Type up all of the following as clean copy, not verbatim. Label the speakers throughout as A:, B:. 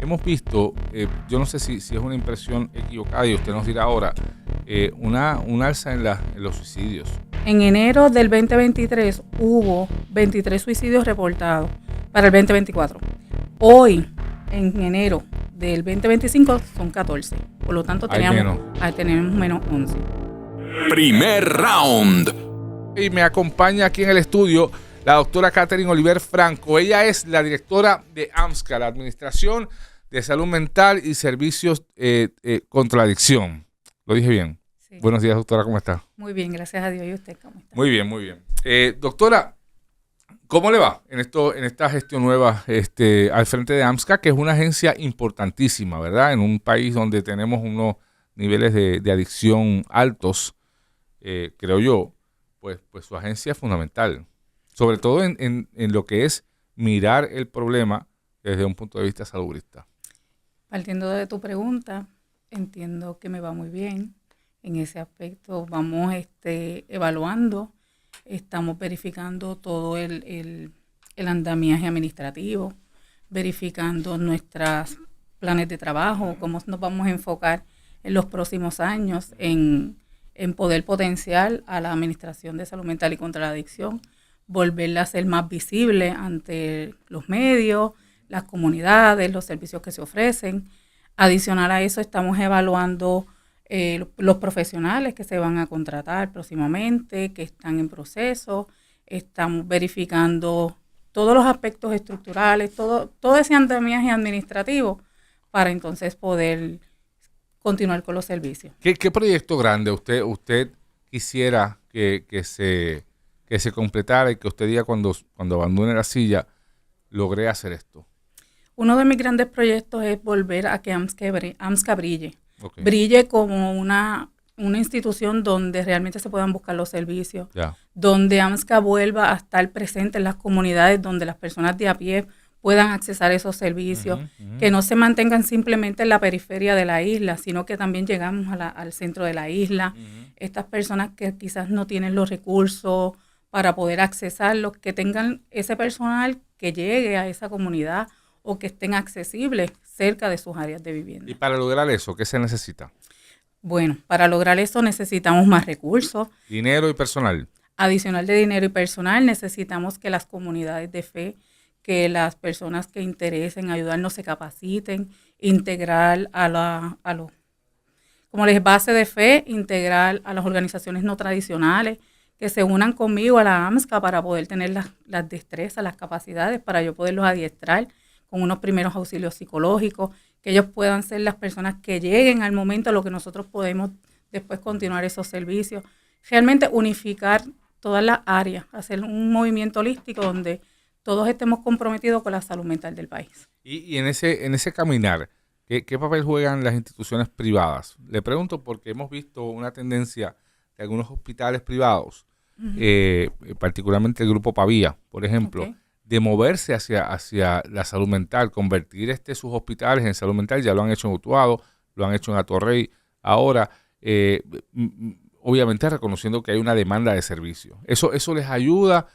A: hemos visto, yo no sé si es una impresión equivocada y usted nos dirá ahora, un alza en los suicidios.
B: En enero del 2023 hubo 23 suicidios reportados para el 2024. Hoy, en enero del 2025, son 14. Por lo tanto, tenemos menos 11.
C: Primer round.
A: Y me acompaña aquí en el estudio la doctora Catherine Oliver Franco. Ella es la directora de AMSCA, la Administración de Salud Mental y Servicios contra la Adicción. ¿Lo dije bien? Sí. Buenos días, doctora, ¿cómo está?
B: Muy bien, gracias a Dios. ¿Y usted cómo está?
A: Muy bien, muy bien. Doctora, ¿cómo le va en esta gestión nueva al frente de AMSCA, que es una agencia importantísima, ¿verdad? En un país donde tenemos unos niveles de adicción altos, creo yo, pues su agencia es fundamental. Sobre todo en lo que es mirar el problema desde un punto de vista salubrista.
B: Partiendo de tu pregunta, entiendo que me va muy bien. En ese aspecto vamos evaluando, estamos verificando todo el andamiaje administrativo, verificando nuestros planes de trabajo, cómo nos vamos a enfocar en los próximos años en poder potenciar a la Administración de Salud Mental y contra la Adicción, volverla a ser más visible ante los medios, las comunidades, los servicios que se ofrecen. Adicional a eso, estamos evaluando los profesionales que se van a contratar próximamente, que están en proceso. Estamos verificando todos los aspectos estructurales, todo ese andamiaje administrativo para entonces poder continuar con los servicios.
A: ¿Qué proyecto grande usted quisiera que se completara y que usted diga cuando abandone la silla, logré hacer esto?
B: Uno de mis grandes proyectos es volver a que AMSCA brille.
A: Okay.
B: Brille como una institución donde realmente se puedan buscar los servicios, donde AMSCA vuelva a estar presente en las comunidades, donde las personas de a pie puedan accesar esos servicios, que no se mantengan simplemente en la periferia de la isla, sino que también llegamos al centro de la isla. Estas personas que quizás no tienen los recursos para poder accesarlos, que tengan ese personal que llegue a esa comunidad o que estén accesibles cerca de sus áreas de vivienda.
A: ¿Y para lograr eso, qué se necesita?
B: Bueno, para lograr eso necesitamos más recursos.
A: Dinero y personal.
B: Adicional de dinero y personal, necesitamos que las comunidades de fe, que las personas que interesen ayudarnos se capaciten, integrar como les base de fe, integrar a las organizaciones no tradicionales, que se unan conmigo a la AMSCA para poder tener las destrezas, las capacidades, para yo poderlos adiestrar con unos primeros auxilios psicológicos, que ellos puedan ser las personas que lleguen al momento a lo que nosotros podemos después continuar esos servicios. Realmente unificar todas las áreas, hacer un movimiento holístico donde todos estemos comprometidos con la salud mental del país.
A: Y en ese caminar, ¿qué papel juegan las instituciones privadas? Le pregunto porque hemos visto una tendencia de algunos hospitales privados, particularmente el Grupo Pavía, por ejemplo, de moverse hacia la salud mental, convertir sus hospitales en salud mental. Ya lo han hecho en Utuado, lo han hecho en Atorrey. Ahora, obviamente reconociendo que hay una demanda de servicio. ¿Eso les ayuda?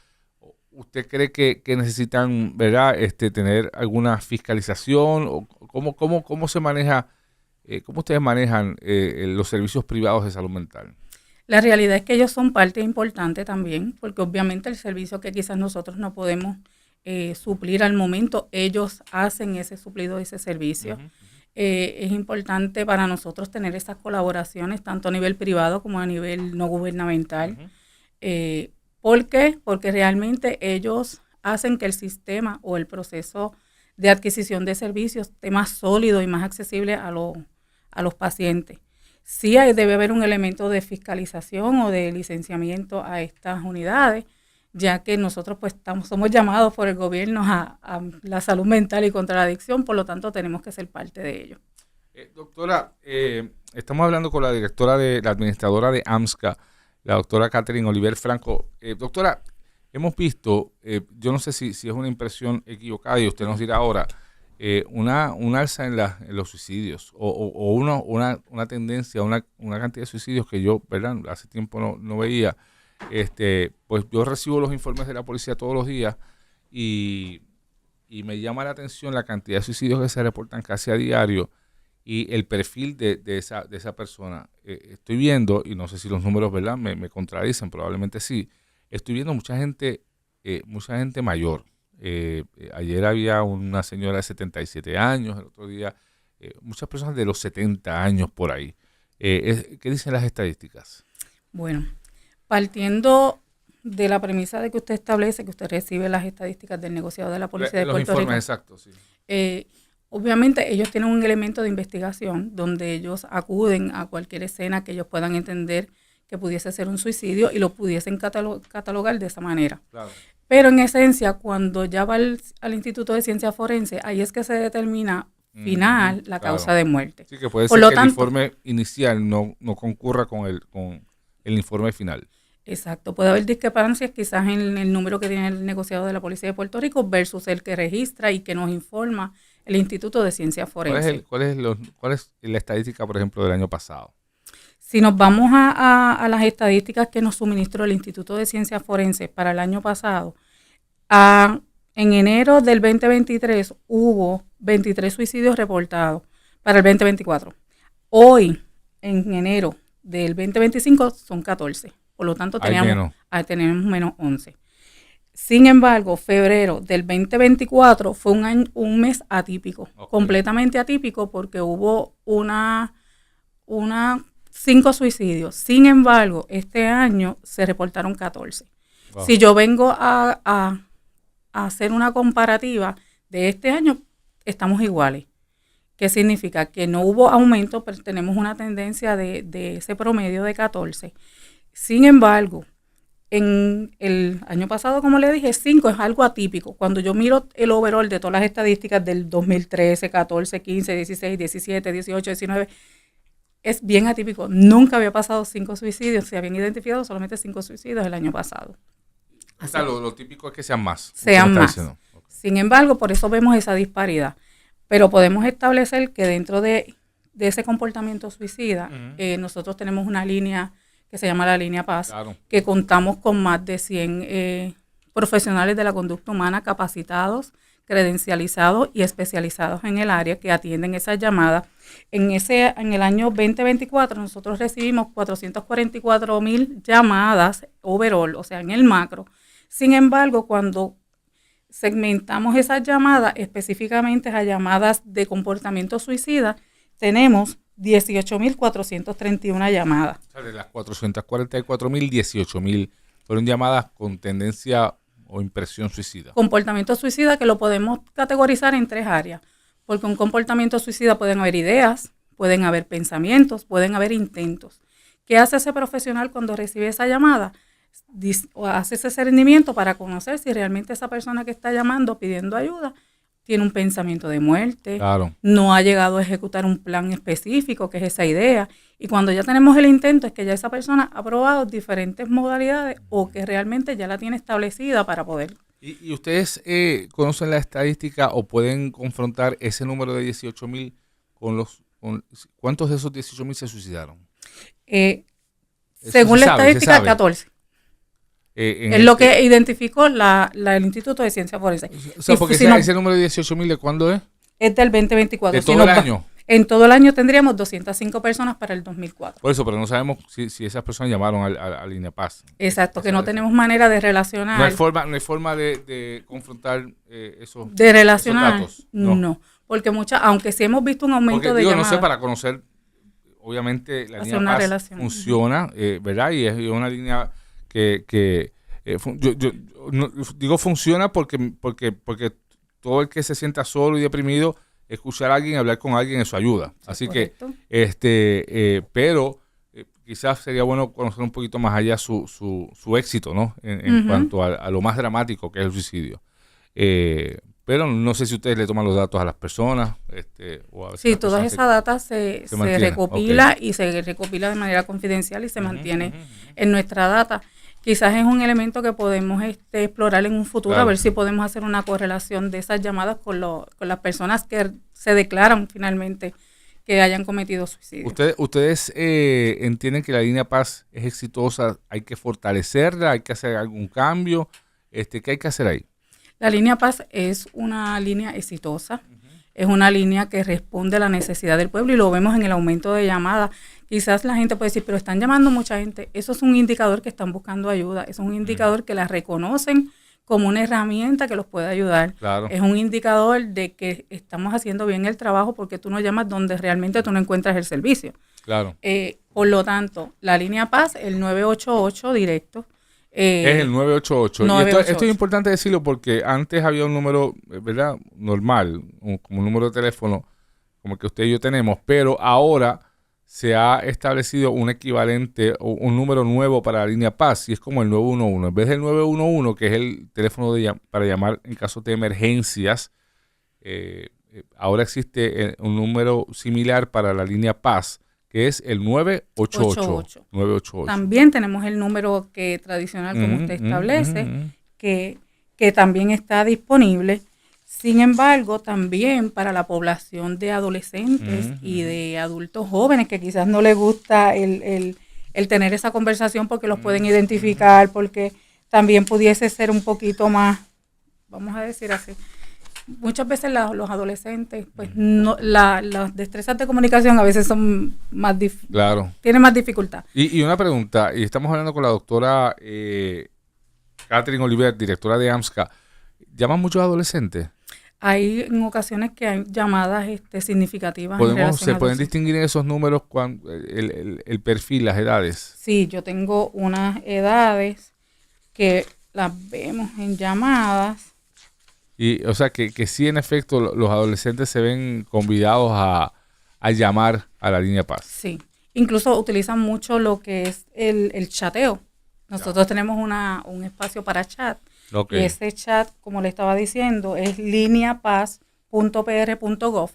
A: ¿Usted cree que necesitan, verdad, tener alguna fiscalización? ¿O cómo se maneja, cómo ustedes manejan los servicios privados de salud mental?
B: La realidad es que ellos son parte importante también, porque obviamente el servicio que quizás nosotros no podemos suplir al momento, ellos hacen ese suplido de ese servicio. Es importante para nosotros tener esas colaboraciones, tanto a nivel privado como a nivel no gubernamental. ¿Por qué? Porque realmente ellos hacen que el sistema o el proceso de adquisición de servicios esté más sólido y más accesible a los pacientes. Sí debe haber un elemento de fiscalización o de licenciamiento a estas unidades, ya que nosotros pues somos llamados por el gobierno a la salud mental y contra la adicción, por lo tanto tenemos que ser parte de ello.
A: Doctora, estamos hablando con la administradora de AMSCA, la doctora Catherine Oliver Franco. Doctora, hemos visto, yo no sé si es una impresión equivocada y usted nos dirá ahora, un alza en los suicidios o una tendencia, una cantidad de suicidios que yo, ¿verdad?, hace tiempo no veía. Pues yo recibo los informes de la policía todos los días y y me llama la atención la cantidad de suicidios que se reportan casi a diario y el perfil de esa persona. Estoy viendo, y no sé si los números, ¿verdad?, me contradicen, probablemente sí. Estoy viendo mucha gente mayor. Ayer había una señora de 77 años, el otro día muchas personas de los 70 años por ahí. ¿Qué dicen las estadísticas?
B: Bueno, partiendo de la premisa de que usted establece que usted recibe las estadísticas del negociado de la Policía de Puerto Rico.
A: Los informes exactos, sí.
B: Obviamente ellos tienen un elemento de investigación donde ellos acuden a cualquier escena que ellos puedan entender que pudiese ser un suicidio y lo pudiesen catalogar de esa manera. Claro. Pero en esencia, cuando ya va al Instituto de Ciencia Forense, ahí es que se determina final la causa de muerte.
A: Sí, que puede ser que el informe inicial no concurra con el informe final.
B: Exacto, puede haber discrepancias quizás en el número que tiene el negociado de la Policía de Puerto Rico versus el que registra y que nos informa el Instituto de Ciencia Forense.
A: ¿Cuál es la estadística, por ejemplo, del año pasado?
B: Si nos vamos a las estadísticas que nos suministró el Instituto de Ciencia Forense para el año pasado, en enero del 2023 hubo 23 suicidios reportados para el 2024. Hoy, en enero del 2025, son 14. Por lo tanto, tenemos menos 11. Sin embargo, febrero del 2024 fue un mes atípico, completamente atípico, porque hubo 5 suicidios. Sin embargo, este año se reportaron 14. Wow. Si yo vengo a hacer una comparativa de este año, estamos iguales. ¿Qué significa? Que no hubo aumento, pero tenemos una tendencia de ese promedio de 14. Sin embargo, en el año pasado, como le dije, 5 es algo atípico. Cuando yo miro el overall de todas las estadísticas del 2013, 14, 15, 16, 17, 18, 19, es bien atípico. Nunca había pasado 5 suicidios. Se habían identificado solamente 5 suicidios el año pasado.
A: O sea, lo típico es que sean más.
B: Sean más. Okay. Sin embargo, por eso vemos esa disparidad. Pero podemos establecer que dentro de ese comportamiento suicida, nosotros tenemos una línea que se llama la Línea Paz, claro, que contamos con más de 100 profesionales de la conducta humana capacitados, credencializados y especializados en el área que atienden esas llamadas. En el año 2024 nosotros recibimos 444,000 llamadas overall, o sea, en el macro. Sin embargo, cuando segmentamos esas llamadas específicamente a llamadas de comportamiento suicida, tenemos 18,431 llamadas.
A: O sea, de las 444,000, 18,000 fueron llamadas con tendencia o impresión suicida.
B: Comportamiento suicida que lo podemos categorizar en 3 áreas, porque un comportamiento suicida pueden haber ideas, pueden haber pensamientos, pueden haber intentos. ¿Qué hace ese profesional cuando recibe esa llamada? Hace ese discernimiento para conocer si realmente esa persona que está llamando pidiendo ayuda tiene un pensamiento de muerte, claro, no ha llegado a ejecutar un plan específico, que es esa idea. Y cuando ya tenemos el intento, es que ya esa persona ha probado diferentes modalidades o que realmente ya la tiene establecida para poder.
A: ¿Y ustedes conocen la estadística o pueden confrontar ese número de 18,000 con cuántos de esos 18,000 se suicidaron?
B: Según la estadística, 14. Es lo que identificó el Instituto de Ciencia Forense.
A: O sea, porque ese número de 18,000, ¿de cuándo es?
B: Es del 2024.
A: ¿De todo el año?
B: En todo el año tendríamos 205 personas para el 2004.
A: Por eso, pero no sabemos si esas personas llamaron a Línea Paz.
B: Exacto, que no tenemos manera de relacionar.
A: No hay forma de confrontar esos
B: datos. No, porque aunque sí hemos visto un aumento de llamadas.
A: No sé, para conocer, obviamente la Línea Paz funciona, ¿verdad? Y es una línea que digo funciona porque todo el que se sienta solo y deprimido, escuchar a alguien, hablar con alguien, eso ayuda. Así correcto. Pero quizás sería bueno conocer un poquito más allá su éxito, ¿no? En cuanto a lo más dramático que es el suicidio. Pero no sé si ustedes le toman los datos a las personas.
B: Sí, todas esas datas se recopila y se recopila de manera confidencial y se mantiene en nuestra data. Quizás es un elemento que podemos explorar en un futuro, claro, a ver si podemos hacer una correlación de esas llamadas con las personas que se declaran finalmente que hayan cometido suicidio.
A: ¿Ustedes entienden que la Línea Paz es exitosa? ¿Hay que fortalecerla? ¿Hay que hacer algún cambio? ¿Qué hay que hacer ahí?
B: La línea Paz es una línea exitosa, es una línea que responde a la necesidad del pueblo y lo vemos en el aumento de llamadas. Quizás la gente puede decir, pero están llamando mucha gente. Eso es un indicador que están buscando ayuda, es un indicador que la reconocen como una herramienta que los puede ayudar.
A: Claro.
B: Es un indicador de que estamos haciendo bien el trabajo porque tú no llamas donde realmente tú no encuentras el servicio.
A: Claro.
B: Por lo tanto, la línea Paz, el 988 directo.
A: Es el 988.
B: 988.
A: Y esto es importante decirlo porque antes había un número, ¿verdad? Normal, como un número de teléfono, como el que usted y yo tenemos, pero ahora se ha establecido un equivalente o un número nuevo para la línea Paz y es como el 911. En vez del 911, que es el teléfono para llamar en caso de emergencias, ahora existe un número similar para la línea Paz, que es el 988. 988.
B: También tenemos el número que tradicional, como usted establece, que también está disponible. Sin embargo, también para la población de adolescentes y de adultos jóvenes que quizás no les gusta el tener esa conversación porque los pueden identificar, porque también pudiese ser un poquito más, vamos a decir así. Muchas veces los adolescentes, pues no, las destrezas de comunicación a veces son más
A: claro.
B: Tienen más dificultad.
A: Y una pregunta, y estamos hablando con la doctora Catherine Oliver, directora de AMSCA. ¿Llaman muchos adolescentes?
B: Hay en ocasiones que hay llamadas significativas.
A: ¿Se pueden distinguir en esos números el perfil, las edades?
B: Sí, yo tengo unas edades que las vemos en llamadas.
A: Y, o sea, que sí, en efecto, los adolescentes se ven convidados a llamar a la línea Paz.
B: Sí, incluso utilizan mucho lo que es el chateo. Nosotros tenemos un espacio para chat.
A: Okay.
B: Y ese chat, como le estaba diciendo, es lineapaz.pr.gov,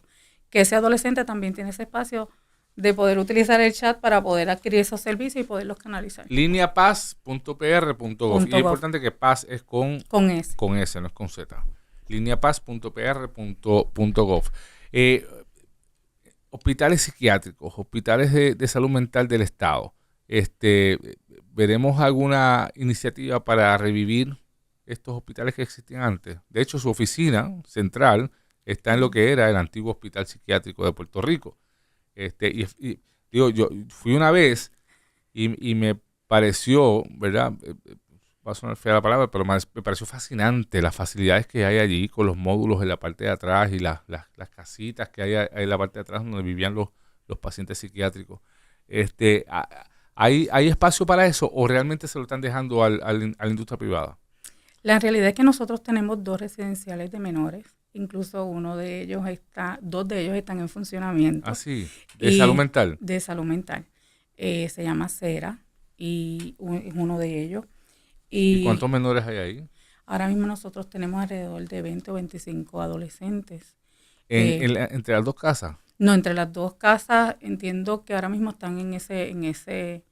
B: que ese adolescente también tiene ese espacio de poder utilizar el chat para poder adquirir esos servicios y poderlos canalizar.
A: Lineapaz.pr.gov. Y es importante que Paz es con S, no es con Z. Lineapaz.pr.gov. Hospitales psiquiátricos, hospitales de salud mental del Estado. ¿Veremos alguna iniciativa para revivir estos hospitales que existían antes? De hecho, su oficina central está en lo que era el antiguo Hospital Psiquiátrico de Puerto Rico. Digo, yo fui una vez y me pareció, ¿verdad? Va a sonar fea la palabra, pero me pareció fascinante las facilidades que hay allí con los módulos en la parte de atrás y las casitas que hay en la parte de atrás donde vivían los pacientes psiquiátricos. ¿Hay espacio para eso o realmente se lo están dejando a la industria privada?
B: La realidad es que nosotros tenemos 2 residenciales de menores, incluso dos de ellos están en funcionamiento.
A: Ah, sí, ¿de salud mental?
B: De salud mental. Se llama CERA y es uno de ellos.
A: ¿Y cuántos menores hay ahí?
B: Ahora mismo nosotros tenemos alrededor de 20 o 25 adolescentes.
A: ¿Entre las 2 casas?
B: No, entre las 2 casas entiendo que ahora mismo están en ese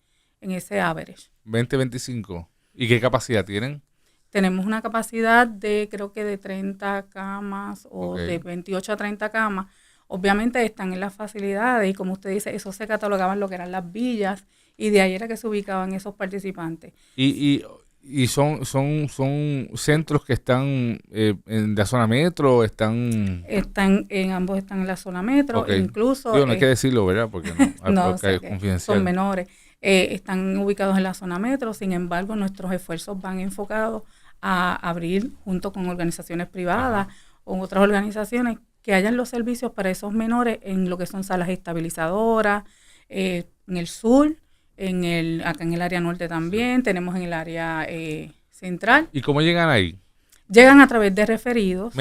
B: average.
A: 20, 25. ¿Y qué capacidad tienen?
B: Tenemos una capacidad de creo que de 30 camas o de 28 a 30 camas. Obviamente están en las facilidades y como usted dice, eso se catalogaban lo que eran las villas y de ahí era que se ubicaban esos participantes.
A: ¿Y son centros que están en la zona metro? Ambos están
B: en la zona metro,
A: okay.
B: Incluso...
A: no hay que decirlo, ¿verdad? Porque no, porque es confidencial.
B: Son menores. Están ubicados en la zona metro, sin embargo, nuestros esfuerzos van enfocados a abrir junto con organizaciones privadas o otras organizaciones que hayan los servicios para esos menores en lo que son salas estabilizadoras, en el sur, acá en el área norte también, tenemos en el área central.
A: ¿Y cómo llegan ahí?
B: Llegan a través de referidos.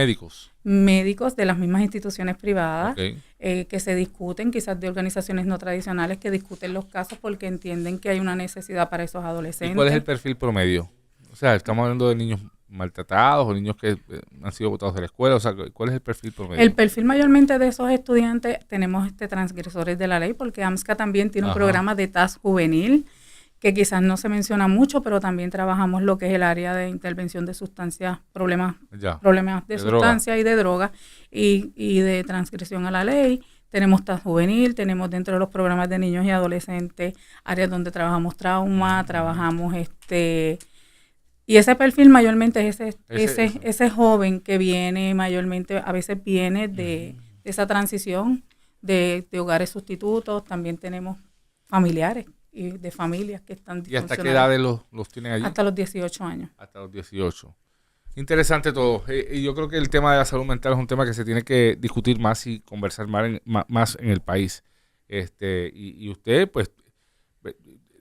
A: Médicos
B: de las mismas instituciones privadas,
A: okay.
B: Que se discuten, quizás de organizaciones no tradicionales que discuten los casos porque entienden que hay una necesidad para esos adolescentes.
A: ¿Y cuál es el perfil promedio? O sea, estamos hablando de niños maltratados o niños que han sido botados de la escuela. O sea, ¿cuál es el perfil promedio?
B: El perfil mayormente de esos estudiantes, tenemos transgresores de la ley, porque AMSCA también tiene un programa de TAS juvenil, que quizás no se menciona mucho, pero también trabajamos lo que es el área de intervención de sustancias, problemas de sustancias y de drogas y de transgresión a la ley. Tenemos TAS juvenil, tenemos dentro de los programas de niños y adolescentes áreas donde trabajamos trauma, trabajamos Y ese perfil mayormente es ese joven que viene mayormente, a veces viene de esa transición de hogares sustitutos. También tenemos familiares y de familias que están
A: disfuncionales. ¿Y hasta qué edades los tienen allí?
B: Hasta los 18 años.
A: Hasta los 18. Interesante todo. Y yo creo que el tema de la salud mental es un tema que se tiene que discutir más y conversar más en el país. Y usted, pues,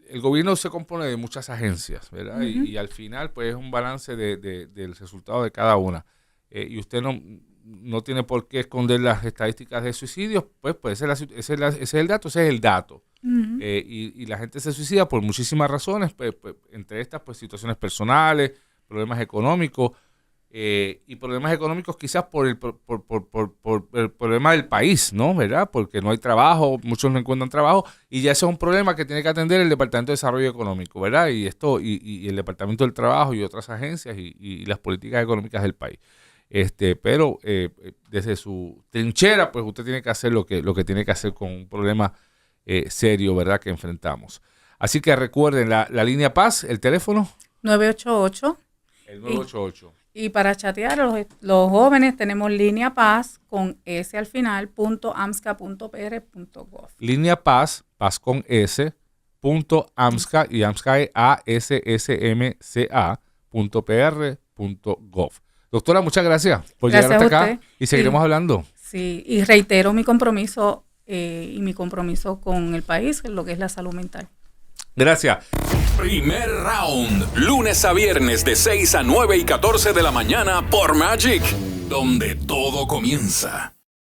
A: el gobierno se compone de muchas agencias, ¿verdad? Uh-huh. Y al final, pues, es un balance del resultado de cada una. Y usted no tiene por qué esconder las estadísticas de suicidios, pues ese es el dato. Uh-huh. Y la gente se suicida por muchísimas razones, pues, entre estas, pues, situaciones personales, problemas económicos, y problemas económicos quizás por el problema del país, ¿no? ¿Verdad? Porque no hay trabajo, muchos no encuentran trabajo, y ya ese es un problema que tiene que atender el Departamento de Desarrollo Económico, ¿verdad? Y el Departamento del Trabajo y otras agencias y las políticas económicas del país. Pero desde su trinchera, pues usted tiene que hacer lo que tiene que hacer con un problema serio, ¿verdad? Que enfrentamos. Así que recuerden la línea Paz, el teléfono
B: 988.
A: El 988.
B: Y para chatear los jóvenes tenemos línea Paz con S al final, .amsca.pr.gov.
A: Línea Paz con S, .amsca, y AMSCA es ASSMCA.pr.gov. Doctora, muchas gracias por llegar hasta acá y seguiremos hablando.
B: Sí, y reitero mi compromiso con el país, en lo que es la salud mental.
A: Gracias.
C: Primer Round, lunes a viernes de 6 a 9 y 14 de la mañana por Magic, donde todo comienza.